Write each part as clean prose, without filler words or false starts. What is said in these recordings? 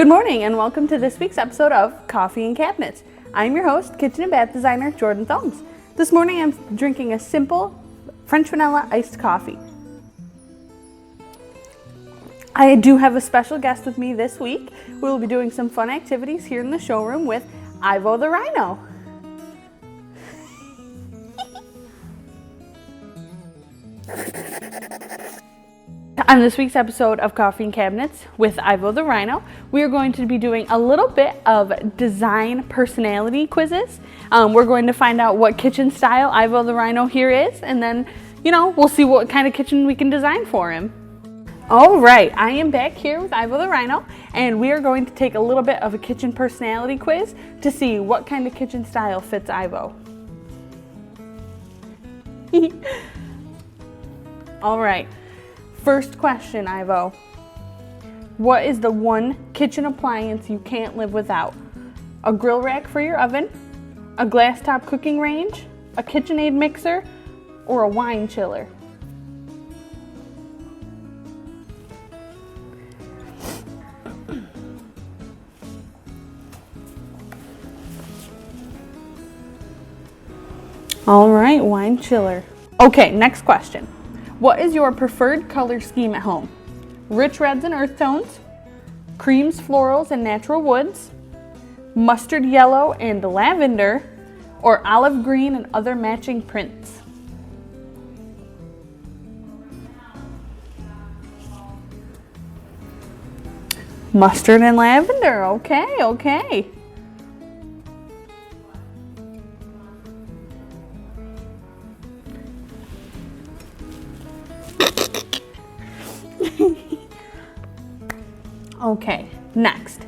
Good morning and welcome to this week's episode of Coffee and Cabinets. I'm your host, kitchen and bath designer Jordan Thomes. This morning I'm drinking a simple French vanilla iced coffee. I do have a special guest with me this week. We will be doing some fun activities here in the showroom with IVO The Rhino. On this week's episode of Coffee and Cabinets with IVO The Rhino, we are going to be doing a little bit of design personality quizzes. We're going to find out what kitchen style IVO The Rhino here is, and then, we'll see what kind of kitchen we can design for him. All right, I am back here with IVO The Rhino, and we are going to take a little bit of a kitchen personality quiz to see what kind of kitchen style fits IVO. All right. First question, IVO. What is the one kitchen appliance you can't live without? A grill rack for your oven, a glass top cooking range, a KitchenAid mixer, or a wine chiller? All right, wine chiller. Okay, next question. What is your preferred color scheme at home? Rich reds and earth tones, creams, florals, and natural woods, mustard yellow and lavender, or olive green and other matching prints? Mustard and lavender, okay. Okay, next.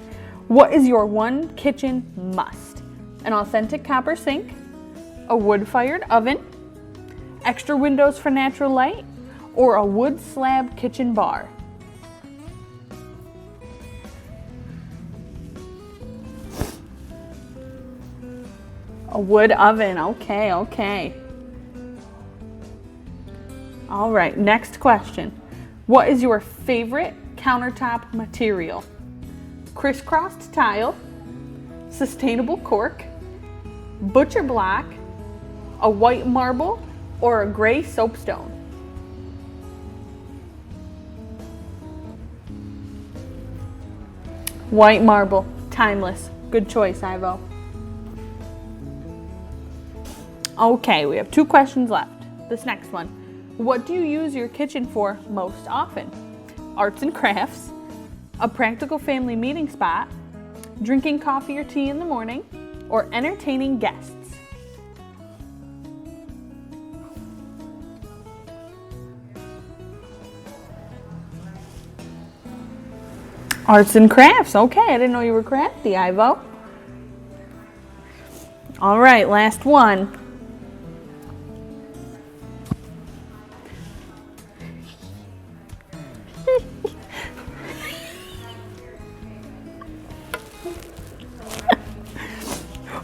What is your one kitchen must? An authentic copper sink, a wood-fired oven, extra windows for natural light, or a wood slab kitchen bar? A wood oven, okay. All right, next question. What is your favorite countertop material? Crisscrossed tile, sustainable cork, butcher block, a white marble, or a gray soapstone? White marble, timeless. Good choice, IVO. Okay, we have 2 questions left. This next one. What do you use your kitchen for most often? Arts and crafts, a practical family meeting spot, drinking coffee or tea in the morning, or entertaining guests? Arts and crafts, okay, I didn't know you were crafty, IVO. All right, last one.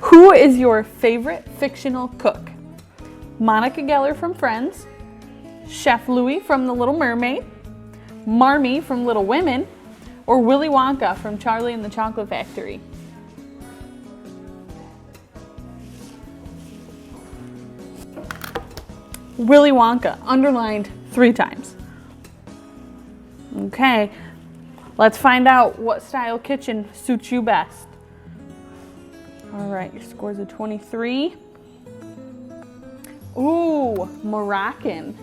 Who is your favorite fictional cook? Monica Geller from Friends, Chef Louis from The Little Mermaid, Marmee from Little Women, or Willy Wonka from Charlie and the Chocolate Factory? Willy Wonka, underlined 3 times. Okay, let's find out what style kitchen suits you best. All right, your score's a 23. Ooh, Moroccan.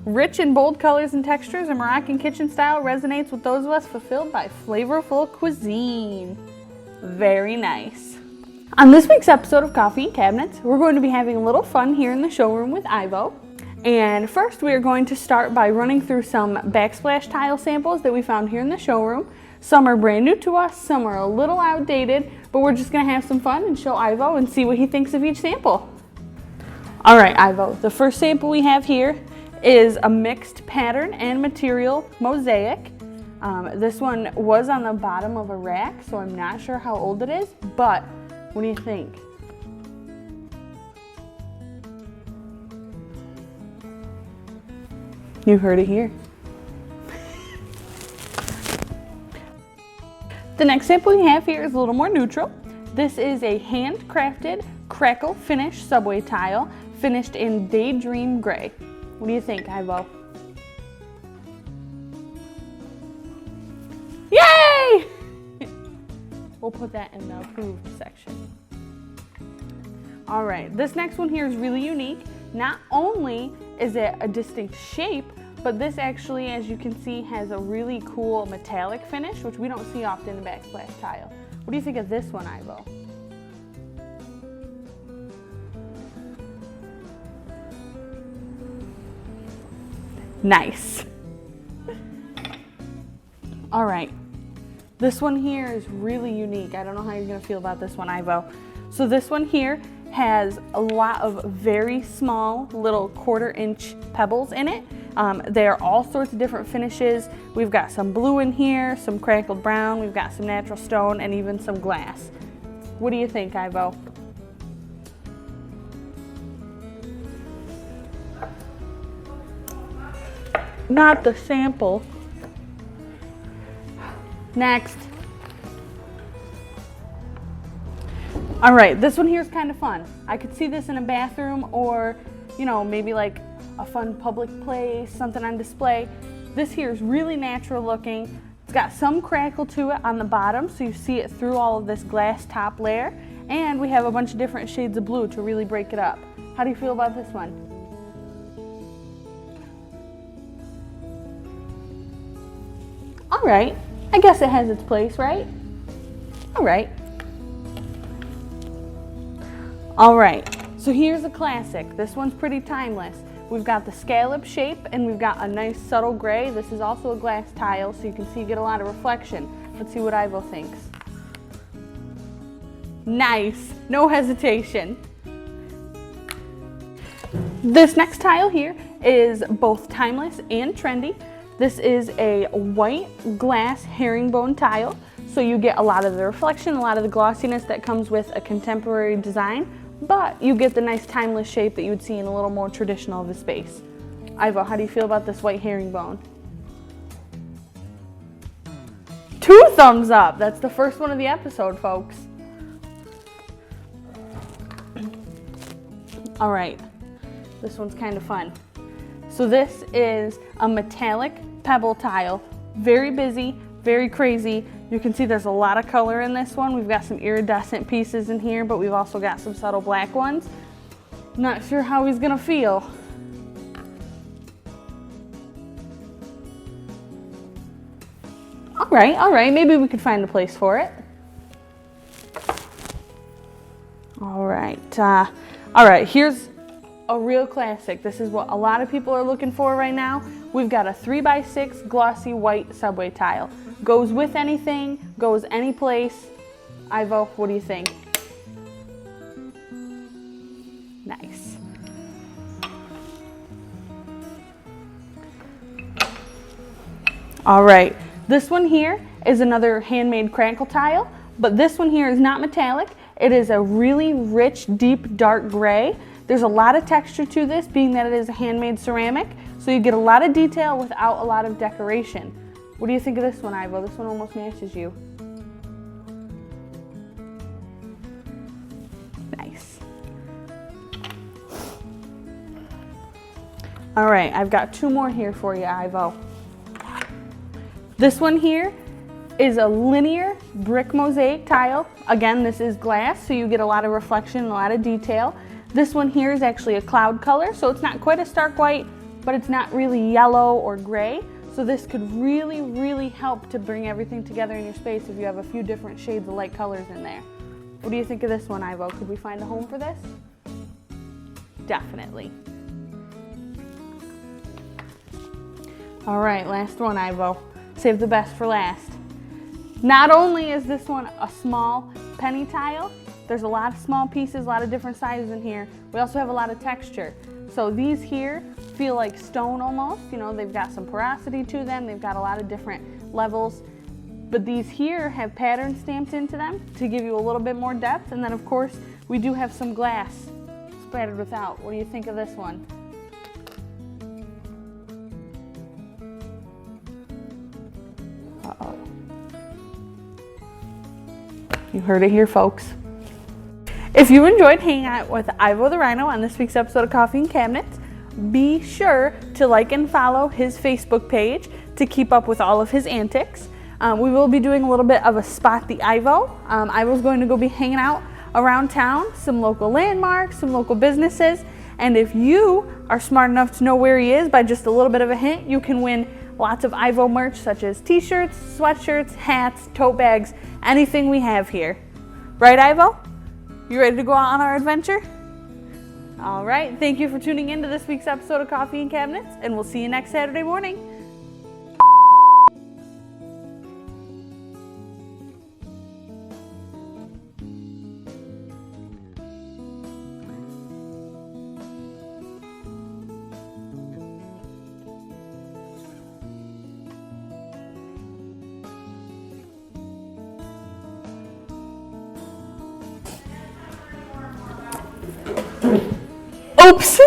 Rich and bold colors and textures, a Moroccan kitchen style resonates with those of us fulfilled by flavorful cuisine. Very nice. On this week's episode of Coffee and Cabinets, we're going to be having a little fun here in the showroom with IVO. And first, we are going to start by running through some backsplash tile samples that we found here in the showroom. Some are brand new to us, some are a little outdated, but we're just gonna have some fun and show IVO and see what he thinks of each sample. All right, IVO, the first sample we have here is a mixed pattern and material mosaic. This one was on the bottom of a rack, so I'm not sure how old it is, but what do you think? You heard it here. The next sample we have here is a little more neutral. This is a handcrafted crackle finish subway tile finished in Daydream Gray. What do you think, Ivo? Yay! We'll put that in the approved section. All right, this next one here is really unique. Not only is it a distinct shape, but this actually, as you can see, has a really cool metallic finish, which we don't see often in the backsplash tile. What do you think of this one, Ivo? Nice. All right, this one here is really unique. I don't know how you're gonna feel about this one, Ivo. So this one here has a lot of very small little 1/4-inch pebbles in it. They are all sorts of different finishes. We've got some blue in here, some crackled brown, we've got some natural stone, and even some glass. What do you think, Ivo? Not the sample. Next. All right, this one here is kind of fun. I could see this in a bathroom or, you know, maybe like a fun public place, something on display. This here is really natural looking. It's got some crackle to it on the bottom, so you see it through all of this glass top layer. And we have a bunch of different shades of blue to really break it up. How do you feel about this one? All right, I guess it has its place, right? All right. All right, so here's a classic. This one's pretty timeless. We've got the scallop shape and we've got a nice subtle gray. This is also a glass tile, so you can see you get a lot of reflection. Let's see what Ivo thinks. Nice, no hesitation. This next tile here is both timeless and trendy. This is a white glass herringbone tile, so you get a lot of the reflection, a lot of the glossiness that comes with a contemporary design, but you get the nice timeless shape that you would see in a little more traditional of a space. Ivo, how do you feel about this white herringbone? 2 thumbs up. That's the first one of the episode, folks. All right, this one's kind of fun. So this is a metallic pebble tile, very busy, very crazy. You can see there's a lot of color in this one. We've got some iridescent pieces in here, but we've also got some subtle black ones. Not sure how he's gonna feel. All right, maybe we could find a place for it. All right, here's a real classic. This is what a lot of people are looking for right now. We've got a 3x6 glossy white subway tile. Goes with anything, goes any place. Ivo, what do you think? Nice. All right, this one here is another handmade crackle tile, but this one here is not metallic. It is a really rich, deep, dark gray. There's a lot of texture to this, being that it is a handmade ceramic, so you get a lot of detail without a lot of decoration. What do you think of this one, Ivo? This one almost matches you. Nice. All right, I've got 2 more here for you, Ivo. This one here is a linear brick mosaic tile. Again, this is glass, so you get a lot of reflection and a lot of detail. This one here is actually a cloud color, so it's not quite a stark white, but it's not really yellow or gray. So this could really, really help to bring everything together in your space if you have a few different shades of light colors in there. What do you think of this one, Ivo? Could we find a home for this? Definitely. All right, last one, Ivo. Save the best for last. Not only is this one a small penny tile, there's a lot of small pieces, a lot of different sizes in here. We also have a lot of texture. So these here feel like stone almost. You know, they've got some porosity to them. They've got a lot of different levels. But these here have patterns stamped into them to give you a little bit more depth. And then of course, we do have some glass splattered without. What do you think of this one? Uh-oh. You heard it here, folks. If you enjoyed hanging out with Ivo the Rhino on this week's episode of Coffee and Cabinets, be sure to like and follow his Facebook page to keep up with all of his antics. We will be doing a little bit of a Spot the Ivo. Ivo's going to go be hanging out around town, some local landmarks, some local businesses, and if you are smart enough to know where he is by just a little bit of a hint, you can win lots of Ivo merch such as t-shirts, sweatshirts, hats, tote bags, anything we have here. Right, Ivo? You ready to go out on our adventure? All right, thank you for tuning in to this week's episode of Coffee and Cabinets, and we'll see you next Saturday morning. Oops!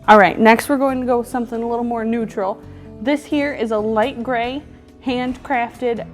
All right, next we're going to go with something a little more neutral. This here is a light gray, handcrafted